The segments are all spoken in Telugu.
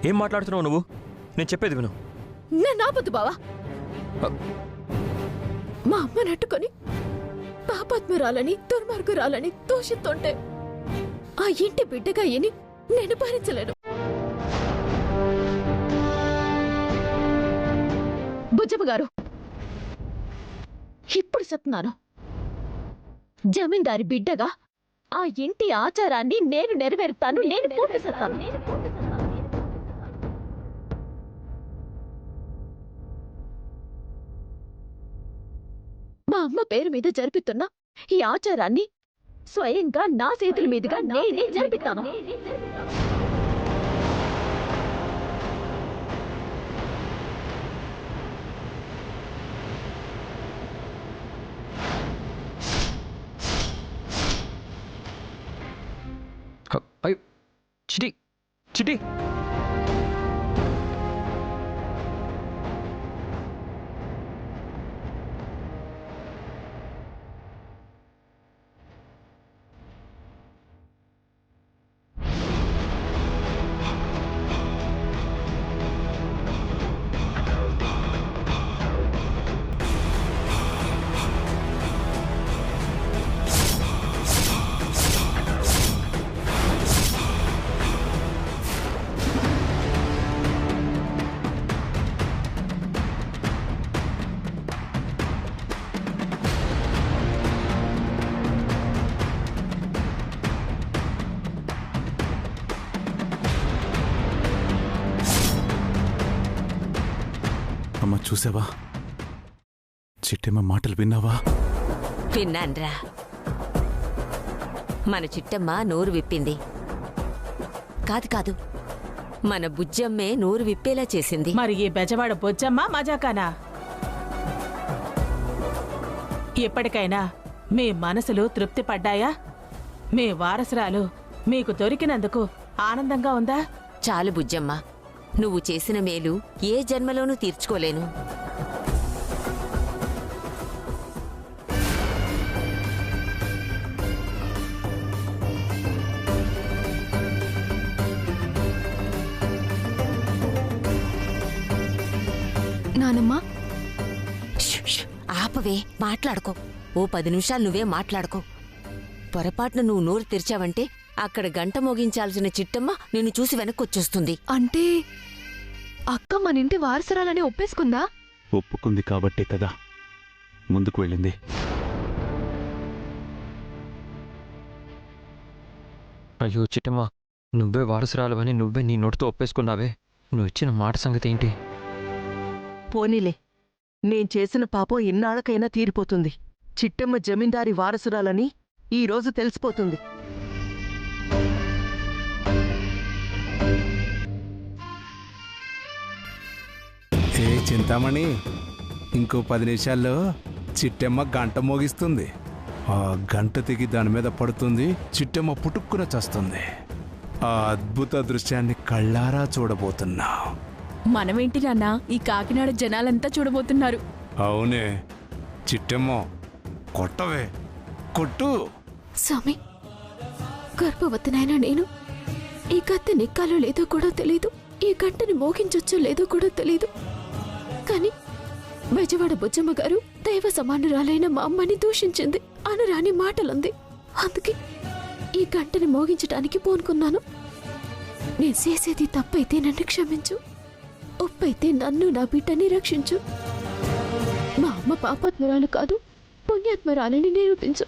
ఏం మాట్లాడుతున్నావు నువ్వు? నేను చెప్పేది విను. నేను నాపొద్దు బావా. మా అమ్మ నట్టుకొని పాపాత్మురాలని దుర్మార్గురాలని దూషిస్తుంటే ఆ ఇంటి బిడ్డగా ఇని నేను భరించలేను. బుజ్జమ్మ గారు, ఇప్పుడు చెప్తున్నాను, జమీందారి బిడ్డగా ఆ ఇంటి ఆచారాన్ని నేను నెరవేరుతాను. నేను పూర్తి చేస్తాను. మా అమ్మ పేరు మీద జరుపుతున్న ఈ ఆచారాన్ని స్వయంగా నా చేతుల మీదుగా నేనే జరిపిస్తాను. అయ్యో, చిటి చిటి. అమ్మ చూసావా? చిట్టమ్మ మాటలు విన్నావా? విన్నాన్రా. మన చిట్టమ్మ నోరు విప్పింది. కాదు కాదు, మన బుజ్జమ్మే నోరు విప్పేలా చేసింది. మరి ఈ బెజవాడ బుజ్జమ్మ మజాకానా? ఎప్పటికైనా మీ మనసులు తృప్తి పడ్డాయా? మీ వారసురాలు మీకు దొరికినందుకు ఆనందంగా ఉందా? చాలు బుజ్జమ్మ, నువ్వు చేసిన మేలు ఏ జన్మలోనూ తీర్చుకోలేను. నానమ్మా, ఆపవే, మాట్లాడుకో. ఓ 10 నిమిషాలు నువ్వే మాట్లాడుకో. పొరపాటున నువ్వు నోరు తెరిచావంటే అక్కడ గంట మోగించాల్సిన చిట్టమ్మ నిన్ను చూసి వెనక్కొచ్చేస్తుంది. అంటే అక్క మన ఇంటి వారసురాలని ఒప్పేసుకుందా? ఒప్పుకుంది కాబట్టే కదా ముందుకు వెళ్ళింది. అయ్యో చిట్టమ్మ, నువ్వే వారసురాలవని నువ్వే నీ నోటితో ఒప్పేసుకున్నావే. నువ్వు ఇచ్చిన మాట సంగతి ఏంటి? పోనీలే, నేను చేసిన పాపం ఇన్నాళ్ళకైనా తీరిపోతుంది. చిట్టమ్మ జమీందారి వారసురాలని ఈరోజు తెలిసిపోతుంది. ఏ చింతామణి, ఇంకో 10 నిమిషాల్లో చిట్టమ్మ గంట మోగిస్తుంది. ఆ గంట తెగి దాని మీద పడుతుంది. చిట్టమ్మ పుట్టుక్కున చస్తుంది. ఆ అద్భుత దృశ్యాన్ని కళ్ళారా చూడబోతున్నా. మనమేంటి నాన్న, ఈ కాకినాడ జనాలంతా చూడబోతున్నారు. అవునే చిట్టమ్మ, కొట్టవే, కొట్టు. స్వామి, గర్భవతినైనా నేను ఈ కత్తి నిక్కాలో లేదో కూడా తెలీదు, ఈ గంటని మోగించొచ్చో లేదో కూడా తెలీదు. కానీ బెజవాడ బుజ్జమ్మ గారు దైవ సమానురాలైన మా అమ్మని దూషించింది, అనురాని మాటలుంది. అందుకే ఈ గంటని మోగించటానికి పూనుకున్నాను. నేను చేసేది తప్పైతే నన్ను క్షమించు, ఒప్పైతే నన్ను నా బిడ్డని రక్షించు. మా అమ్మ పాపాత్మురాలు కాదు, పుణ్యాత్మురాలని నిరూపించు.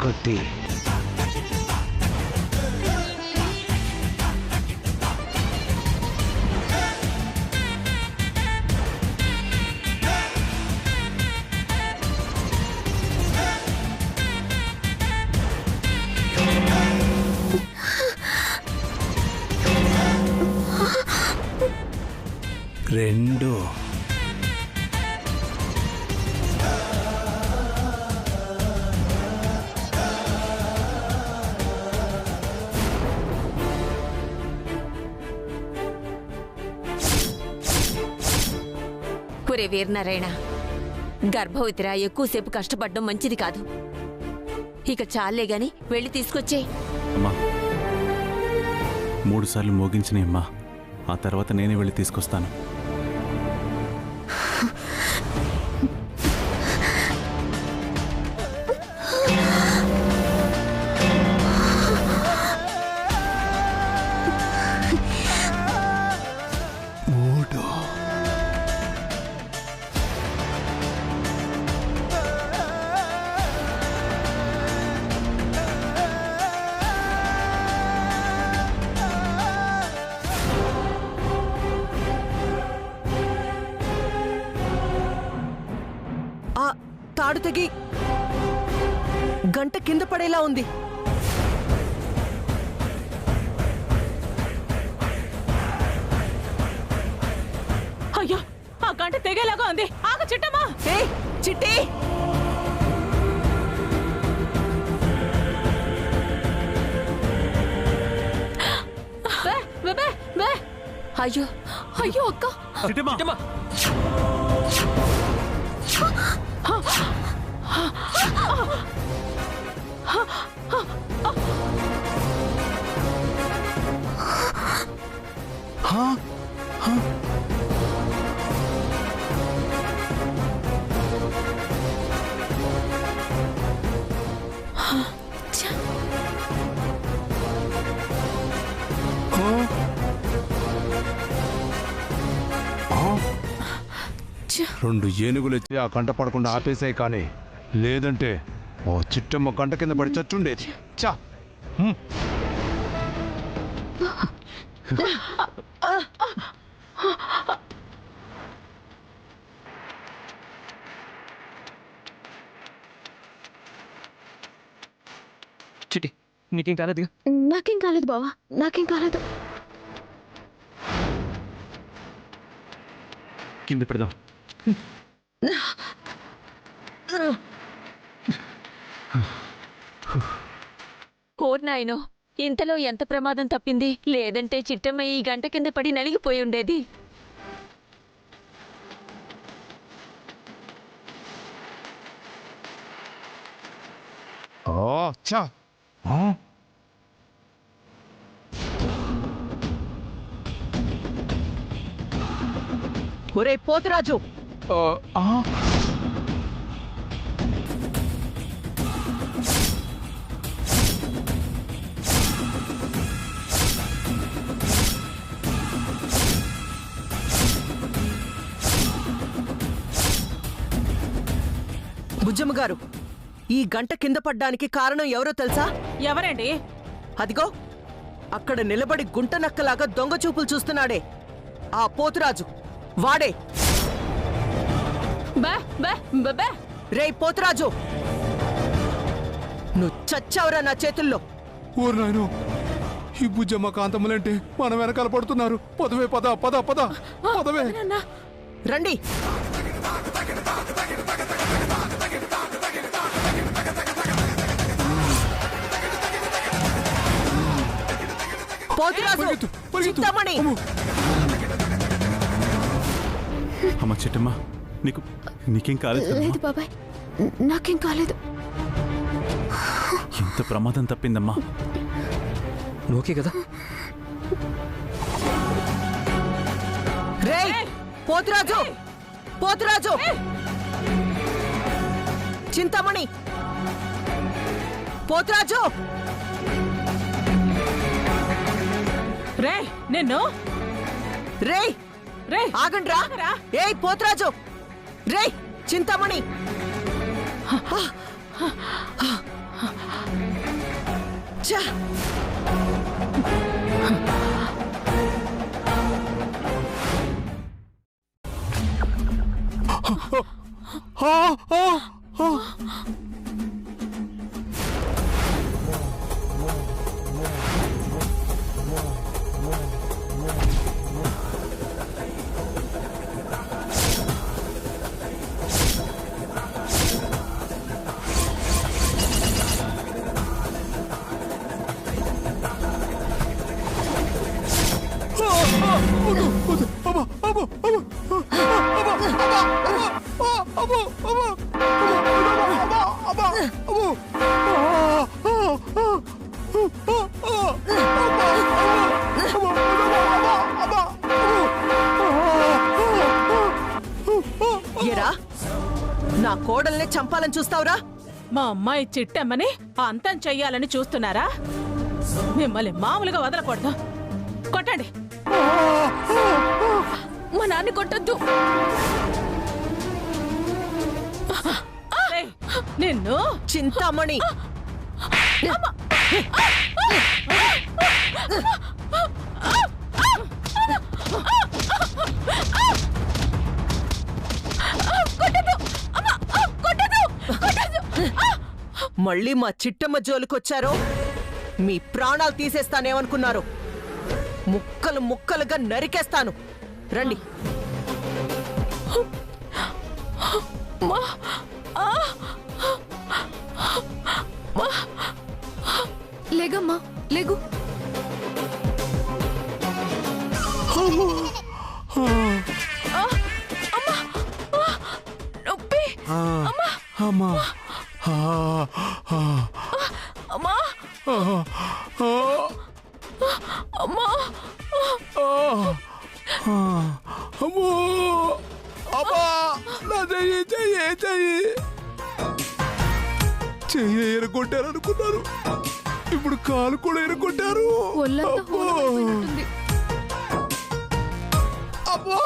ఒకటి. రెండు. ఒరే వీరనారాయణ, గర్భవతిరా, ఎక్కువసేపు కష్టపడడం మంచిది కాదు. ఇక చాలే గాని వెళ్ళి తీసుకొచ్చే. అమ్మా 3 సార్లు మోగించినాయి అమ్మా. ఆ తర్వాత నేనే వెళ్ళి తీసుకొస్తాను. ఆ తాడు తెగి గంట కింద పడేలా ఉంది. అయ్యో, ఆ గంట తెగేలాగా ఉంది. ఆగు చిట్టమ్మా. ఏ చిట్టి, అయ్యో అయ్యో అక్క, చిట్టమ్మా. రెండు ఏనుగులు వచ్చి ఆ గంట పడకుండా ఆపేసాయి, కానీ లేదంటే ఓ చిట్టమ్మ గంట కింద పడి చచ్చుండేది. చా. చిట్టి, నీకేం కాలేదు? నాకేం కాలేదు బావా, నాకేం కాలేదు. కింద పెడదాం. నాయనో, ఇంతలో ఎంత ప్రమాదం తప్పింది. లేదంటే చిట్టమ్మ ఈ గంట కింద పడి నలిగిపోయి ఉండేది. చా. ఒరే పోతురాజు, బుజ్జమ్మ గారు, ఈ గంట కింద పడ్డానికి కారణం ఎవరో తెలుసా? ఎవరండి? అదిగో అక్కడ నిలబడి గుంట నక్కలాగా దొంగ చూపులు చూస్తున్నాడే ఆ పోతురాజు, వాడే. రేయ్ పోతురాజు, నువ్వు చచ్చావురా నా చేతుల్లో. ఓరు నాయనో, ఈ బుజ్జమ్మ కాంతమ్మలంటే మన వెనకాల పడుతున్నారు. పదవే, పద పద పద పదవే. రండి. పోతురాజు, పరిగెత్తు, పరిగెత్తు. చింతామణి. అమ్మ చిట్టమ్మ, నీకేం కాలేదు కదమ్మా? లేదు బాబాయ్, నాకేం కాలేదు. ఎంత ప్రమాదం తప్పిందమ్మా. ఓకే కదా? రేయ్ పోతురాజు, పోతురాజు, చింతామణి, పోతురాజు. రే నిన్ను. రేయ్ రే ఆగండ్రా. ఏయ్ పోతురాజు, రేయ్ చింతామణి. ఛ! ఏరా, నా కోడల్ని చంపాలని చూస్తావురా? మా అమ్మాయి చిట్టమ్మని అంతం చెయ్యాలని చూస్తున్నారా? మిమ్మల్ని మామూలుగా వదలకూడదు. కొట్టండి. మా నాన్న కొట్టొద్దు. ఏయ్, నిన్ను చింతామణి, మళ్ళీ మా చిట్టమ్మ జోలికొచ్చారో మీ ప్రాణాలు తీసేస్తానేమనుకున్నారు? ముక్కలు ముక్కలుగా నరికేస్తాను. రండి. లేగమ్మా, లేగు. నొప్పి. అమ్మా అమ్మా, అమ్మా. అమ్మో అమ్మా, నా చెయ్యి చెయ్యి చెయ్యి చెయ్యి ఎరగొట్టారు అనుకున్నారు, ఇప్పుడు కాలు కూడా ఎరగొట్టారు. ఒళ్ళంతా హోలమైపోయినట్టుంది. అబ్బా!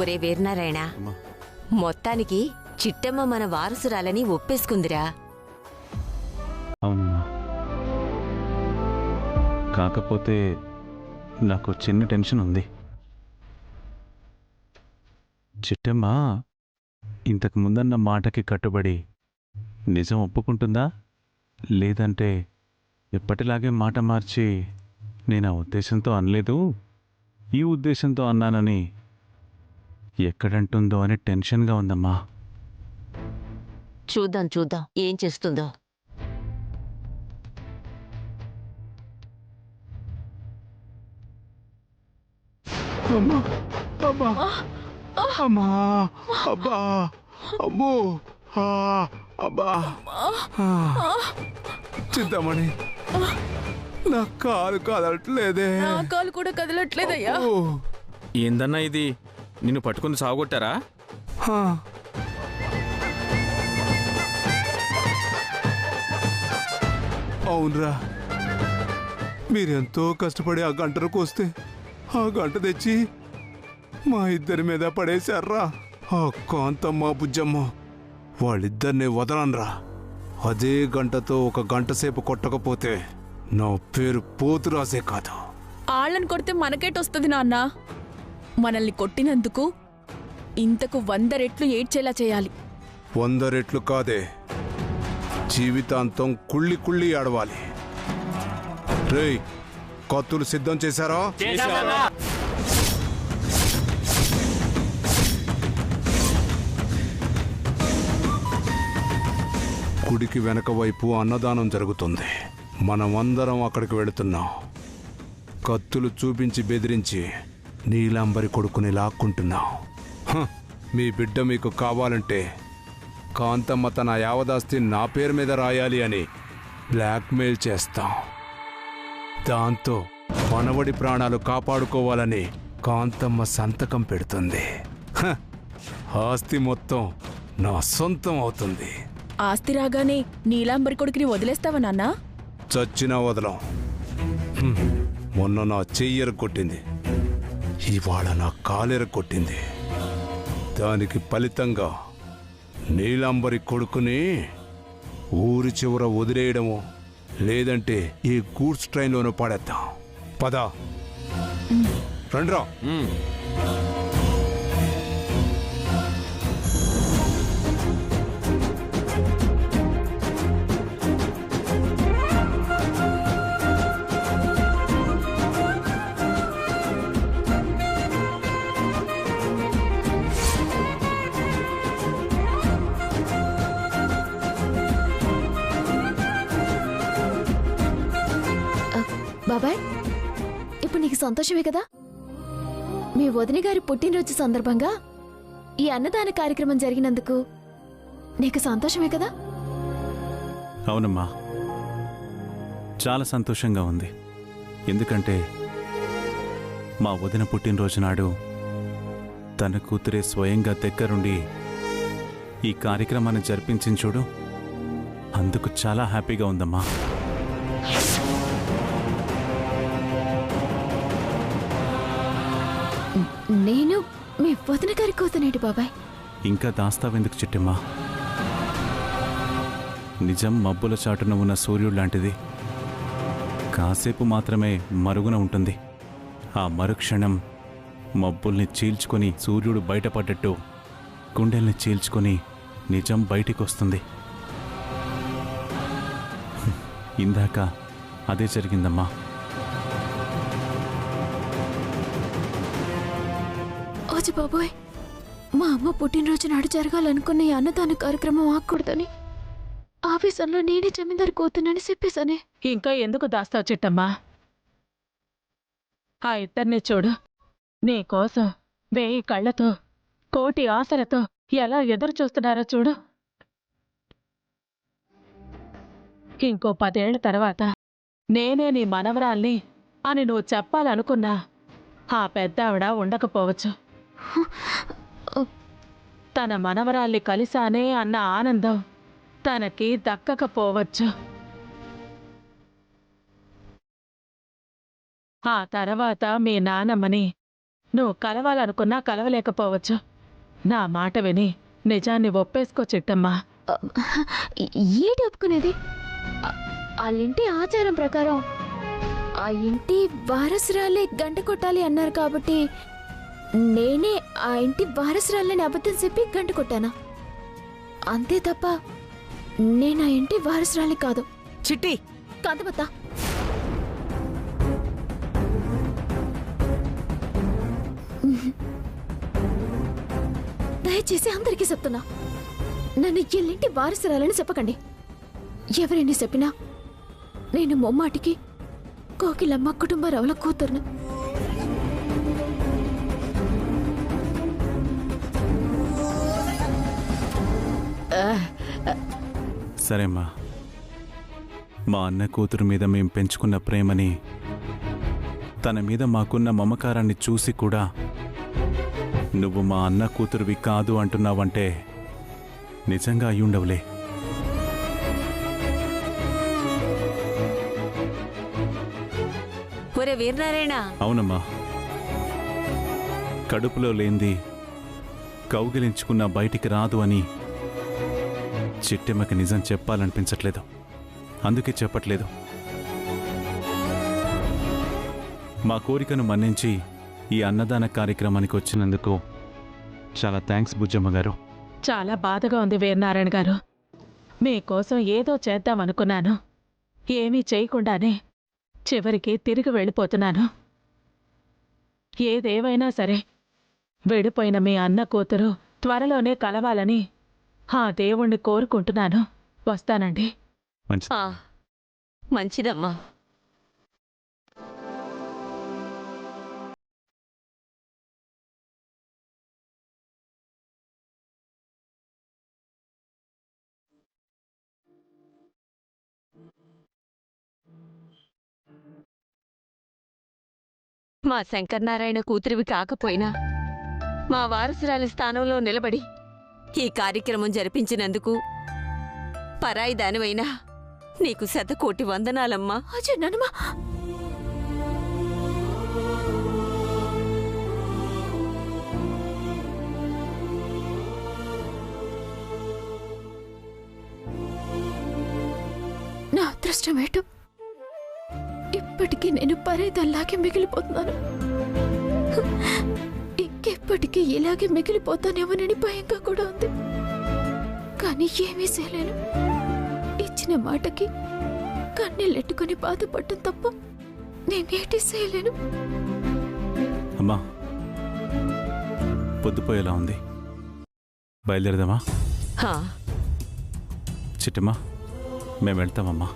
ఒరే వీరనారాయణ, మొత్తానికి చిట్టమ్మ మన వారసురాలని ఒప్పేసుకుందిరా. అవునమ్మా. కాకపోతే నాకు చిన్న టెన్షన్ ఉంది. చిట్టమ్మ ఇంతకు ముందన్న మాటకి కట్టుబడి నిజం ఒప్పుకుంటుందా, లేదంటే ఎప్పటిలాగే మాట మార్చి నేను ఆ ఉద్దేశంతో అనలేదు, ఈ ఉద్దేశంతో అన్నానని ఎక్కడంటుందో అని టెన్షన్గా ఉందమ్మా. చూద్దాం చూద్దాం ఏం చేస్తుందో. అమ్మా అమ్మా అమ్మా అబ్బా అమ్మో అబ్బా. చింతామణి, నా కాలు కదలట్లేదే. నా కాలు కూడా కదలట్లేదయ్యా. ఓ, ఏందన్నా ఇది? నిన్ను పట్టుకుని సాగొట్టారా? హా. అవునరా, మీరెంతో కష్టపడి ఆ గంటను కోస్తే ఆ గంట తెచ్చి మా ఇద్దరి మీద పడేశారా. ఆ కాంతమ్మ బుజ్జమ్మ వాళ్ళిద్దరిని వదలనరా. అదే గంటతో ఒక గంట సేపు కొట్టకపోతే నా పేరు పోతురాసే కాదు. ఆళ్ళని కొడితే మనకేటొస్తుంది నాన్న? మనల్ని కొట్టినందుకు ఇంతకు 100 రెట్లు ఏడ్చేలా చేయాలి. 100 రెట్లు కాదే, జీవితాంతం కుళ్ళి కుళ్ళి ఆడవాలి. రేయ్, కత్తులు సిద్ధం చేశారా? గుడికి వెనక వైపు అన్నదానం జరుగుతుంది. మనమందరం అక్కడికి వెళుతున్నాం. కత్తులు చూపించి బెదిరించి నీలాంబరి కొడుకుని లాక్కుంటున్నాం. మీ బిడ్డ మీకు కావాలంటే కాంతమ్మ తన యావదాస్తి నా పేరు మీద రాయాలి అని బ్లాక్మెయిల్ చేస్తాం. దాంతో మనవడి ప్రాణాలు కాపాడుకోవాలని కాంతమ్మ సంతకం పెడుతుంది. హ! ఆస్తి మొత్తం నా సొంతం అవుతుంది. ఆస్తి రాగానే నీలాంబరి కొడుకుని వదిలేస్తావా నాన్నా? చచ్చినా వదలం. హ్మ్. మొన్న నా చెయ్యర కొట్టింది, ఇవాళ నా కాలెర కొట్టింది. దానికి ఫలితంగా నీలాంబరి కొడుకుని ఊరి చివర వదిలేయడము, లేదంటే ఈ గూడ్స్ ట్రైన్లోనూ పడేద్దాం. పద రండ్రా. బాబాయ్, ఇప్పుడు నీకు సంతోషమే కదా? మీ వదిన గారి పుట్టినరోజు సందర్భంగా ఈ అన్నదాన కార్యక్రమం జరిగినందుకు నీకు సంతోషమే కదా? అవునమ్మా, చాలా సంతోషంగా ఉంది. ఎందుకంటే మా వదిన పుట్టినరోజు నాడు తన కూతురే స్వయంగా దగ్గరుండి ఈ కార్యక్రమాన్ని జరిపించింది చూడు, అందుకు చాలా హ్యాపీగా ఉందమ్మా. నేను మీ వదిన గారి కూతునేటి బాబాయ్. ఇంకా దాస్తావెందుకు చిట్టమ్మా? నిజం మబ్బుల చాటున ఉన్న సూర్యుడు లాంటిది. కాసేపు మాత్రమే మరుగున ఉంటుంది. ఆ మరుక్షణం మబ్బుల్ని చీల్చుకొని సూర్యుడు బయటపడ్డట్టు గుండెల్ని చీల్చుకొని నిజం బయటికొస్తుంది. ఇందాక అదే జరిగిందమ్మా. ఓజు బాబోయ్, మా అమ్మ పుట్టినరోజు నాడు జరగాలనుకున్న ఈ అన్నదాన కార్యక్రమం ఆగకూడదని ఆఫీసర్లో నేనే జమీందారు కూతునని చెప్పేశానే. ఇంకా ఎందుకు దాస్తావు చిట్టమ్మా? ఆ ఇద్దరిని చూడు, నీకోసం 1000 కళ్ళతో 1,000,000 ఆశలతో ఎలా ఎదురు చూస్తున్నారో చూడు. ఇంకో 10 ఏళ్ల తర్వాత నేనే నీ మనవరాల్ని అని నువ్వు చెప్పాలనుకున్నా ఆ పెద్ద ఆవిడ ఉండకపోవచ్చు. తన మనవరాల్ని కలిశానే అన్న ఆనందం తనకి దక్కకపోవచ్చు. ఆ తర్వాత మీ నానమ్మని నువ్వు కలవాలనుకున్నా కలవలేకపోవచ్చు. నా మాట విని నిజాన్ని ఒప్పేసుకో చిట్టమ్మా. ఏంటి ఒప్పుకునేది? వాళ్ళింటి ఆచారం ప్రకారం ఆ ఇంటి వారసురాలే గంట కొట్టాలి అన్నారు కాబట్టి నేనే ఆ ఇంటి వారసురాలని అబద్ధం చెప్పి గంట కొట్టానా? అంతే తప్ప నేను ఆ ఇంటి వారసురాలి కాదు. చిట్టి, కాంతమత్త, దయచేసి అందరికీ చెప్తున్నా, నన్ను ఎల్లింటి వారసురాలని చెప్పకండి. ఎవరైనా చెప్పినా నేను మొమ్మాటికి కోకిలమ్మ కుటుంబరావుల కూతురును. సరేమ్మా, మా అన్న కూతురు మీద మేం పెంచుకున్న ప్రేమని, తన మీద మాకున్న మమకారాన్ని చూసి కూడా నువ్వు మా అన్న కూతురువి కాదు అంటున్నావంటే నిజంగా అయ్యుండవులే. ఒరే వీరనారాయణ, అవునమ్మా, కడుపులో లేంది కౌగిలించుకున్న బయటికి రాదు అని చిట్టెమ్మకి నిజం చెప్పాలనిపించట్లేదు. అందుకే చెప్పట్లేదు. మా కోరికను మన్నించి ఈ అన్నదాన కార్యక్రమానికి వచ్చినందుకు చాలా థ్యాంక్స్ బుజ్జమ్మ గారు. చాలా బాధగా ఉంది వీరనారాయణ గారు. మీకోసం ఏదో చేద్దామనుకున్నాను, ఏమీ చేయకుండానే చివరికి తిరిగి వెళ్ళిపోతున్నాను. ఏదేవైనా సరే వెళ్ళిపోయిన మీ అన్న కూతురు త్వరలోనే కలవాలని ఆ దేవుణ్ణి కోరుకుంటున్నాను. వస్తానండి. మంచిది. మంచిదమ్మా. మా శంకర్నారాయణ కూతురివి కాకపోయినా మా వారసురాలి స్థానంలో నిలబడి ఈ కార్యక్రమం జరిపించినందుకు పరాయి దానివైనా నీకు శతకోటి వందనాలమ్మా. అజయ్ నానమ్మ, నా అదృష్టం ఏంటో ఇప్పటికీ నేను పరేదల్లాగే మిగిలిపోతున్నాను. ఇంకెప్పటికీ ఇలాగే మిగిలిపోతానేమోనని భయంగా కూడా ఉంది. కానీ ఏమీ చేయలేను. ఇచ్చిన మాటకి కన్నీళ్ళెట్టుకుని బాధపడటం తప్ప నేనేటి చేయలేను. అమ్మా, పొద్దుపోయేలా ఉంది, బయలుదేరదామా? హా, చిట్టమ్మా, మేము వెళ్తామమ్మా.